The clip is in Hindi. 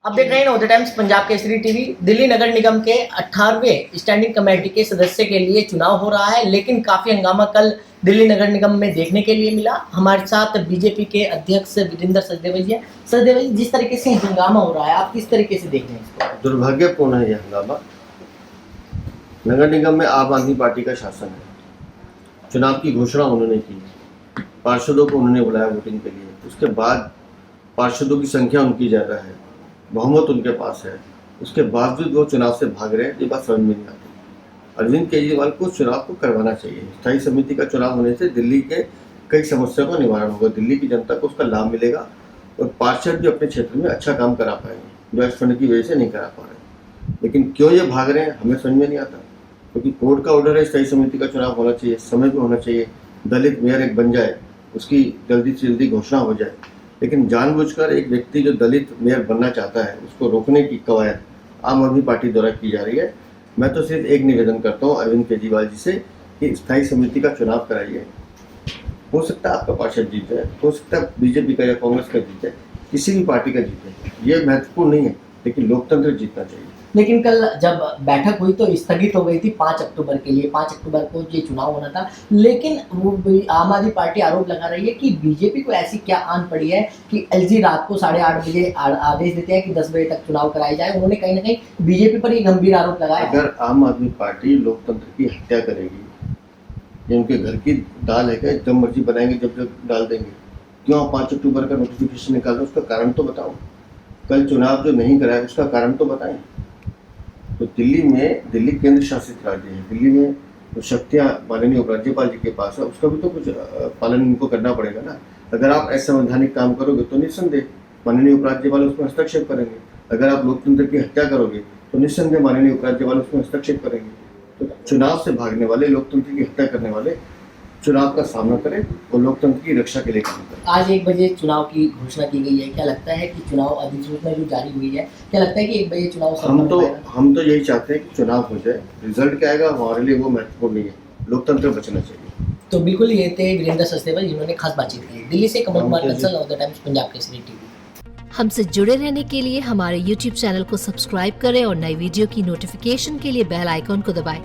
आप देख रहे हैं the Times Punjab Kesari TV. Delhi नगर निगम के 18वें स्टैंडिंग कमेटी के सदस्य के लिए चुनाव हो रहा है, लेकिन काफी हंगामा कल दिल्ली नगर निगम में देखने के लिए मिला। हमारे साथ बीजेपी के अध्यक्ष वीरेंद्र सचदेवा जी हैं। सचदेवा जी, जिस तरीके से हंगामा हो रहा है, आप किस तरीके से देख रहे हैं इसको? दुर्भाग्यपूर्ण है यह हंगामा। नगर निगम में आम आदमी पार्टी का शासन है। चुनाव की घोषणा उन्होंने की, पार्षदों को उन्होंने बुलाया वोटिंग के लिए। उसके बाद पार्षदों की संख्या उनकी ज़्यादा है, बहुमत उनके पास है, उसके बावजूद वो चुनाव से भाग रहे हैं। ये बात समझ में नहीं आती। अरविंद केजरीवाल को चुनाव को करवाना चाहिए। स्थायी समिति का चुनाव होने से दिल्ली के कई समस्याओं का निवारण होगा, दिल्ली की जनता को उसका लाभ मिलेगा और पार्षद भी अपने क्षेत्र में अच्छा काम करा पाएंगे, जो इस फंड की वजह से नहीं करा पा रहे। लेकिन क्यों ये भाग रहे हैं हमें समझ में नहीं आता, क्योंकि कोर्ट का ऑर्डर है, स्थायी समिति का चुनाव होना चाहिए, समय पर होना चाहिए, दलित मेयर एक बन जाए, उसकी जल्दी से जल्दी घोषणा हो जाए। लेकिन जानबूझकर एक व्यक्ति जो दलित मेयर बनना चाहता है उसको रोकने की कवायद आम आदमी पार्टी द्वारा की जा रही है। मैं तो सिर्फ एक निवेदन करता हूँ अरविंद केजरीवाल जी से कि स्थायी समिति का चुनाव कराइए। हो सकता है आपका पार्षद जीत जाए, हो सकता है बीजेपी का या कांग्रेस का जीत जाए, किसी भी पार्टी का जीत जाए, ये महत्वपूर्ण नहीं है, लेकिन लोकतंत्र जीतना चाहिए। लेकिन कल जब बैठक हुई तो स्थगित हो गई थी 5 अक्टूबर के लिए। 5 अक्टूबर को ये चुनाव होना था, लेकिन वो आम आदमी पार्टी आरोप लगा रही है कि बीजेपी को ऐसी क्या आन पड़ी है कि एलजी रात को 8:30 बजे आदेश देते हैं कि 10 बजे तक चुनाव कराया जाए। उन्होंने कहीं ना कहीं बीजेपी पर ये गंभीर आरोप लगाया। अगर आम आदमी पार्टी लोकतंत्र की हत्या करेगी, ये उनके घर की दाल है क्या? जब मर्जी बनाएंगे, जब जब डाल देंगे। क्यों आप 5 अक्टूबर का नोटिफिकेशन निकाल रहे, उसका कारण तो बताओ। कल चुनाव जो नहीं कराया उसका कारण तो बताएं। तो दिल्ली केंद्र शासित राज्य है, दिल्ली में जो शक्तियाँ माननीय उपराज्यपाल जी के पास है, उसका भी तो कुछ पालन इनको करना पड़ेगा ना। अगर आप असंवैधानिक काम करोगे तो निस्संदेह माननीय उपराज्यपाल उसमें हस्तक्षेप करेंगे। अगर आप लोकतंत्र की हत्या करोगे तो निस्संदेह माननीय उपराज्यपाल उसमें हस्तक्षेप करेंगे। तो चुनाव से भागने वाले, लोकतंत्र की हत्या करने वाले चुनाव का सामना करें और लोकतंत्र की रक्षा के लिए काम करें। आज 1 बजे चुनाव की घोषणा की गई है। क्या लगता है कि चुनाव अधिसूचना जो जारी हुई है, क्या लगता है कि 1 बजे चुनाव हम तो यही चाहते हैं कि चुनाव हो जाए। रिजल्ट क्या आएगा हमारे लिए वो महत्वपूर्ण नहीं है, लोकतंत्र बचना चाहिए। तो बिल्कुल ये थे वीरेंद्र सचदेवा जिन्होंने खास बातचीत की। दिल्ली से Kamal Kumar Kansal, the Times Punjab Kesari TV. हमसे जुड़े रहने के लिए हमारे YouTube चैनल को सब्सक्राइब करें और नई वीडियो की नोटिफिकेशन के लिए बेल आइकॉन को दबाएं।